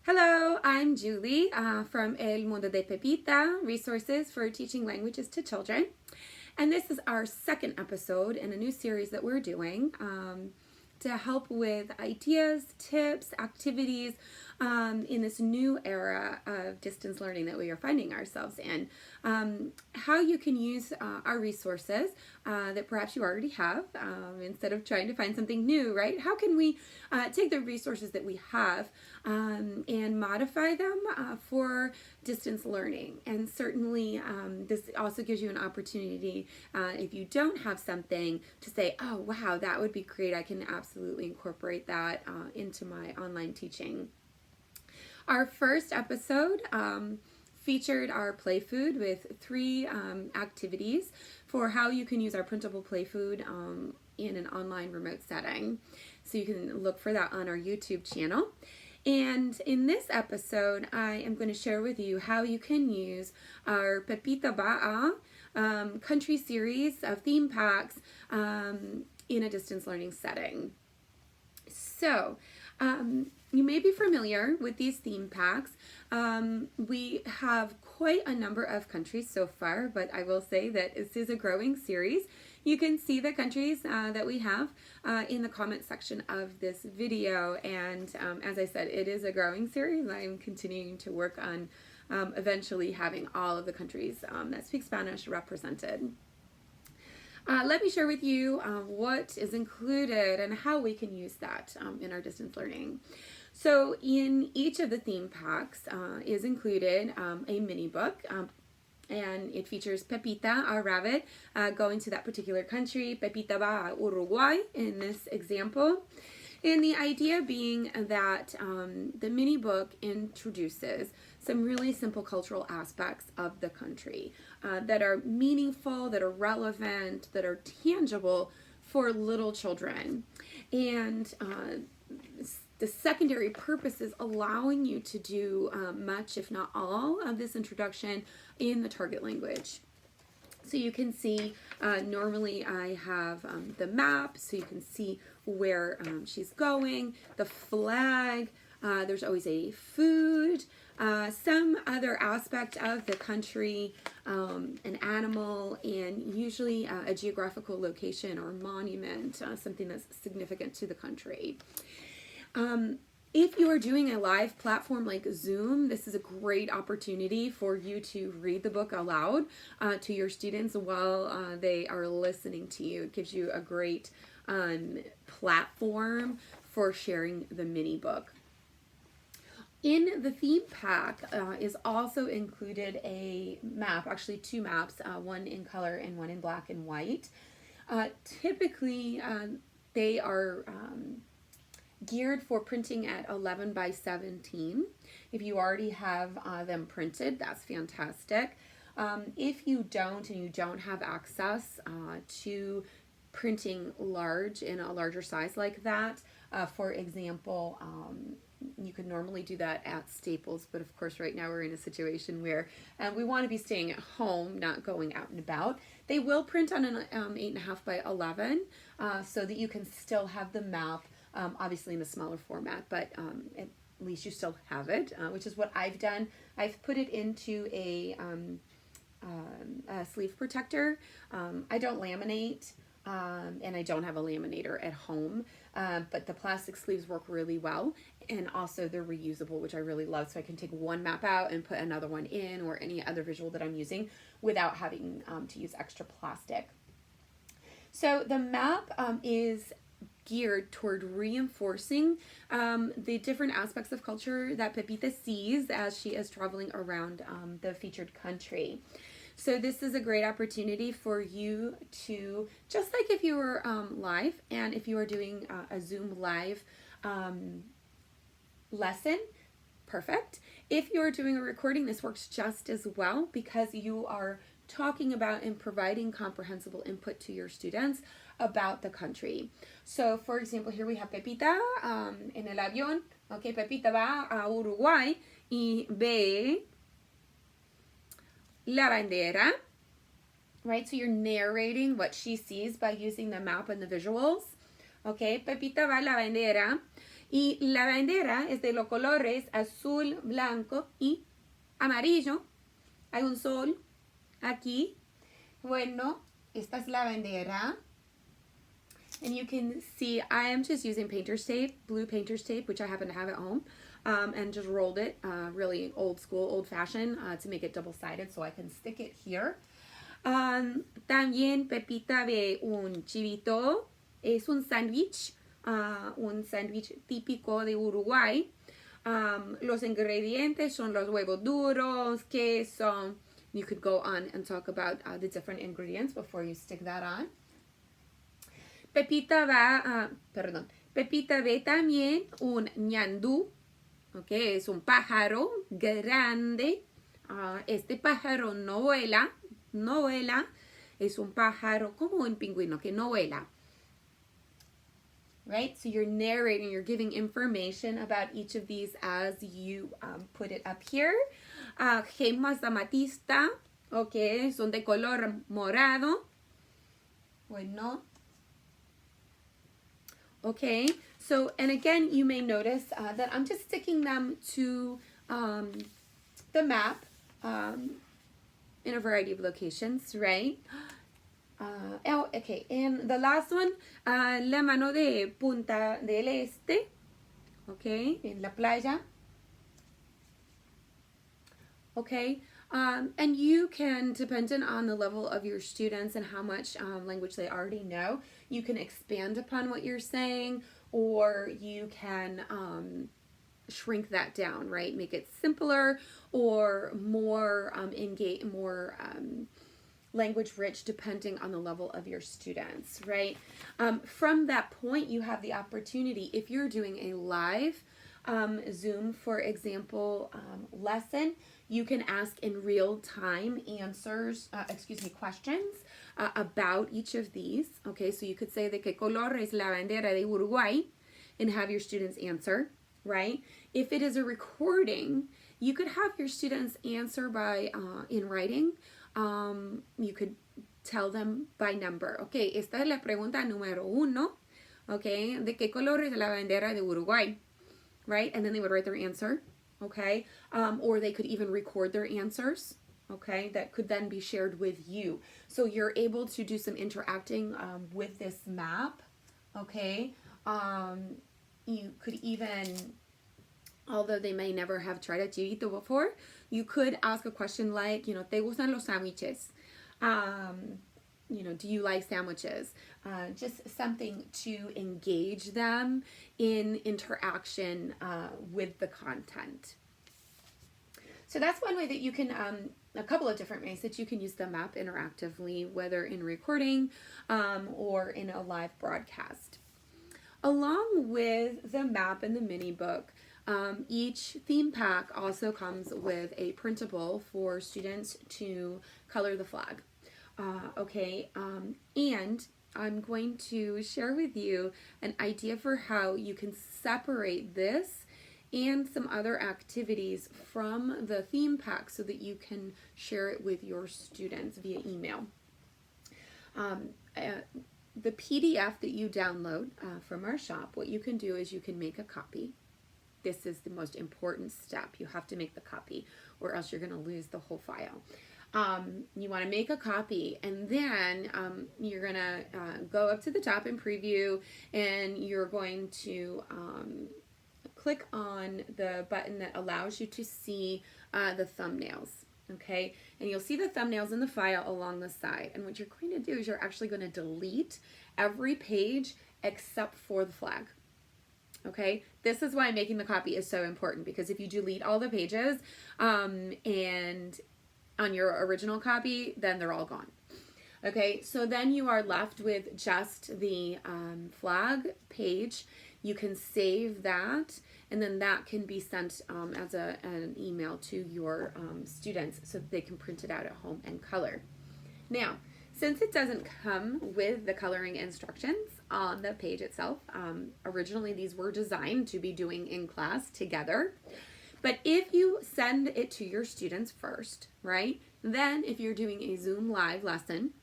Hello, I'm Julie from El Mundo de Pepita, resources for teaching languages to children. And this is our second episode in a new series that we're doing to help with ideas, tips, activities in this new era of distance learning that we are finding ourselves in. How you can use our resources that perhaps you already have instead of trying to find something new, right? How can we take the resources that we have and modify them for distance learning? And certainly this also gives you an opportunity if you don't have something to say, oh wow, that would be great, I can absolutely incorporate that into my online teaching. Our first episode featured our play food with 3 activities for how you can use our printable play food in an online remote setting. So you can look for that on our YouTube channel. And in this episode, I am going to share with you how you can use our Pepita country series of theme packs in a distance learning setting. So, you may be familiar with these theme packs. We have quite a number of countries so far, but I will say that this is a growing series. You can see the countries that we have in the comment section of this video, and as I said, it is a growing series. I'm continuing to work on eventually having all of the countries that speak Spanish represented. Let me share with you what is included and how we can use that in our distance learning. So in each of the theme packs is included a mini book, and it features Pepita, our rabbit, going to that particular country. Pepita va a Uruguay in this example. And the idea being that the mini book introduces some really simple cultural aspects of the country that are meaningful, that are relevant, that are tangible for little children. And the secondary purpose is allowing you to do much, if not all, of this introduction in the target language. So you can see, normally I have the map, so you can see where she's going, the flag, there's always a food, some other aspect of the country, an animal, and usually a geographical location or monument, something that's significant to the country. If you are doing a live platform like Zoom, this is a great opportunity for you to read the book aloud to your students while they are listening to you. It gives you a great platform for sharing the mini book. In the theme pack is also included a map, actually 2 maps, one in color and one in black and white. Typically, they are geared for printing at 11 by 17. If you already have them printed, that's fantastic. If you don't and you don't have access to printing large in a larger size like that, for example, you could normally do that at Staples, but of course right now we're in a situation where we want to be staying at home, not going out and about. They will print on an 8.5 by 11 so that you can still have the map, obviously in a smaller format, but at least you still have it, which is what I've done. I've put it into a sleeve protector. I don't laminate, and I don't have a laminator at home, but the plastic sleeves work really well, and also they're reusable, which I really love, so I can take one map out and put another one in, or any other visual that I'm using without having to use extra plastic. So the map is geared toward reinforcing the different aspects of culture that Pepita sees as she is traveling around the featured country. So this is a great opportunity for you to, just like if you were live, and if you are doing a Zoom live lesson, perfect. If you're doing a recording, this works just as well, because you are talking about and providing comprehensible input to your students about the country. So, for example, here we have Pepita en el avión. Okay, Pepita va a Uruguay y ve la bandera. Right, so you're narrating what she sees by using the map and the visuals. Okay, Pepita va a la bandera Y la bandera es de los colores azul, blanco y amarillo. Hay un sol aquí. Bueno, esta es la bandera. And you can see I am just using painter's tape, blue painter's tape, which I happen to have at home, and just rolled it, really old school, old fashioned, to make it double-sided so I can stick it here. También Pepita ve un chivito, es un sándwich típico de Uruguay. Los ingredientes son los huevos duros, queso. You could go on and talk about the different ingredients before you stick that on. Pepita ve también un ñandú, okay, es un pájaro grande. Este pájaro no vuela, es un pájaro como un pingüino que no vuela. Right? So you're narrating, you're giving information about each of these as you put it up here. Gemas de amatista, okay, son de color morado. Bueno. Okay, so, and again, you may notice that I'm just sticking them to the map in a variety of locations, right? Okay, and the last one, la mano de Punta del Este, okay, en la playa. Okay, and you can, depending on the level of your students and how much language they already know, you can expand upon what you're saying, or you can shrink that down, right? Make it simpler or more language rich, depending on the level of your students, right? From that point, you have the opportunity, if you're doing a live Zoom, for example, lesson, you can ask in real time questions about each of these. Okay, so you could say de qué color es la bandera de Uruguay and have your students answer, right? If it is a recording, you could have your students answer by in writing. You could tell them by number. Okay, esta es la pregunta número 1. Okay, de qué color es la bandera de Uruguay, right? And then they would write their answer. Okay, or they could even record their answers, okay, that could then be shared with you. So you're able to do some interacting with this map, okay. You could even, although they may never have tried a chivito before, you could ask a question like, ¿te gustan los sándwiches? Do you like sandwiches? Just something to engage them in interaction with the content. So that's one way that you can, a couple of different ways that you can use the map interactively, whether in recording or in a live broadcast. Along with the map and the mini book, each theme pack also comes with a printable for students to color the flag. And I'm going to share with you an idea for how you can separate this and some other activities from the theme pack so that you can share it with your students via email. The PDF that you download from our shop, what you can do is you can make a copy. This is the most important step. You have to make the copy or else you're going to lose the whole file. You want to make a copy, and then you're going to go up to the top in preview, and you're going to click on the button that allows you to see the thumbnails, okay? And you'll see the thumbnails in the file along the side, and what you're going to do is you're actually going to delete every page except for the flag. Okay, this is why making the copy is so important, because if you delete all the pages and on your original copy, then they're all gone. Okay, so then you are left with just the flag page. You can save that, and then that can be sent as an email to your students so that they can print it out at home and color. Now, since it doesn't come with the coloring instructions on the page itself, originally these were designed to be doing in class together. But if you send it to your students first, right, then if you're doing a Zoom live lesson,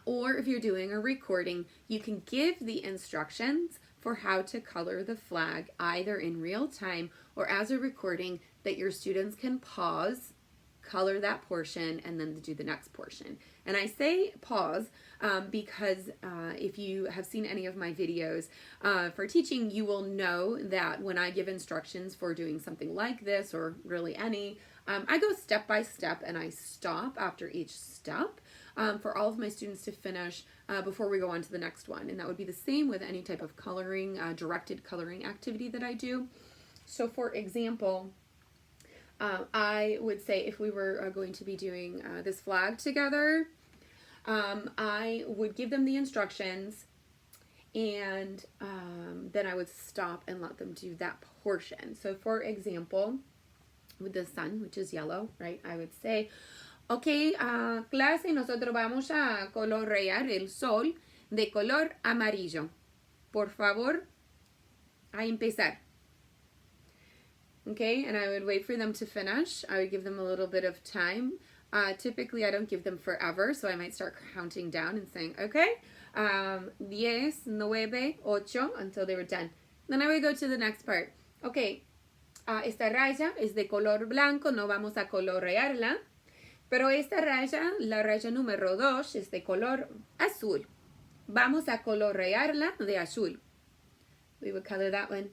or if you're doing a recording, you can give the instructions for how to color the flag, either in real time or as a recording that your students can pause, color that portion, and then do the next portion. And I say pause because if you have seen any of my videos for teaching, you will know that when I give instructions for doing something like this, or really any, I go step by step and I stop after each step for all of my students to finish before we go on to the next one. And that would be the same with any type of coloring, directed coloring activity that I do. So for example, I would say if we were going to be doing this flag together, I would give them the instructions, and then I would stop and let them do that portion. So for example, with the sun, which is yellow, right, I would say, ok, clase, nosotros vamos a colorear el sol de color amarillo. Por favor, a empezar. Okay, and I would wait for them to finish. I would give them a little bit of time. Typically, I don't give them forever, so I might start counting down and saying, okay, 10, 9, 8, until they were done. Then I would go to the next part. Okay, esta raya es de color blanco, no vamos a colorearla. Pero esta raya, la raya número 2, es de color azul. Vamos a colorearla de azul. We would color that one.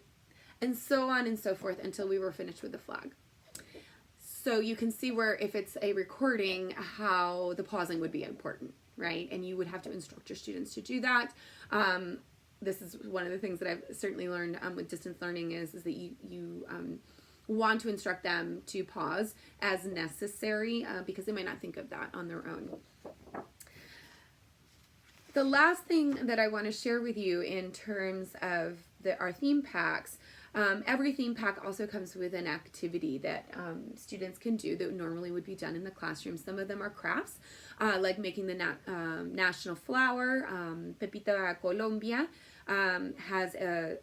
And so on and so forth until we were finished with the flag. So you can see where, if it's a recording, how the pausing would be important, right? And you would have to instruct your students to do that. This is one of the things that I've certainly learned with distance learning is that you want to instruct them to pause as necessary because they might not think of that on their own. The last thing that I want to share with you in terms of our theme packs, every theme pack also comes with an activity that students can do that normally would be done in the classroom. Some of them are crafts, like making the national flower. Pepita, Colombia, has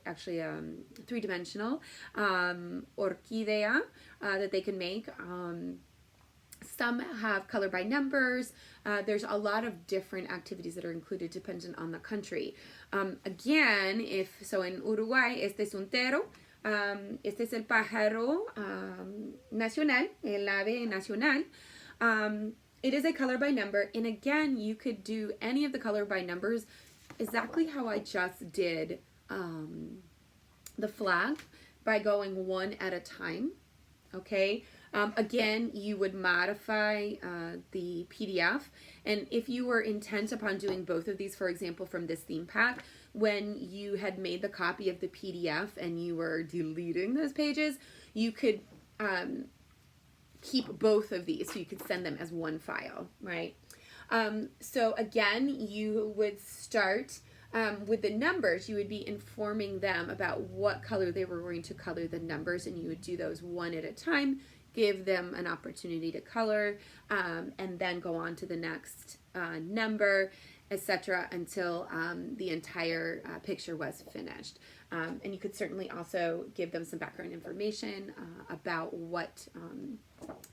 actually a three-dimensional orquídea that they can make. Some have color by numbers. There's a lot of different activities that are included dependent on the country. Again, so in Uruguay, este es un tero. Este es el pájaro nacional, el ave nacional. It is a color by number. And again, you could do any of the color by numbers exactly how I just did the flag, by going one at a time. Okay. Again, you would modify the PDF, and if you were intent upon doing both of these, for example, from this theme pack, when you had made the copy of the PDF and you were deleting those pages, you could keep both of these, so you could send them as one file, right? So again, you would start with the numbers. You would be informing them about what color they were going to color the numbers, and you would do those one at a time, give them an opportunity to color, and then go on to the next number, etc., until the entire picture was finished. And you could certainly also give them some background information about what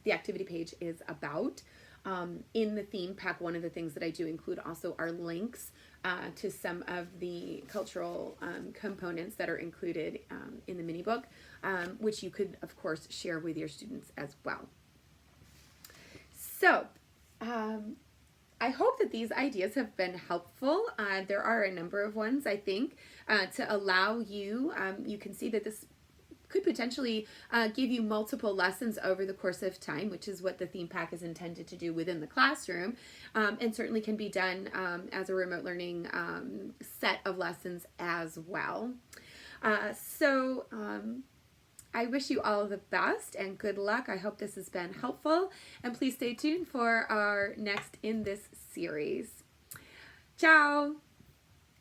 the activity page is about. In the theme pack, one of the things that I do include also are links to some of the cultural components that are included in the mini book, which you could, of course, share with your students as well. So, I hope that these ideas have been helpful. There are a number of ones, I think, to allow you, you can see that this could potentially give you multiple lessons over the course of time, which is what the theme pack is intended to do within the classroom, and certainly can be done as a remote learning set of lessons as well. So I wish you all the best and good luck. I hope this has been helpful, and please stay tuned for our next in this series. Ciao!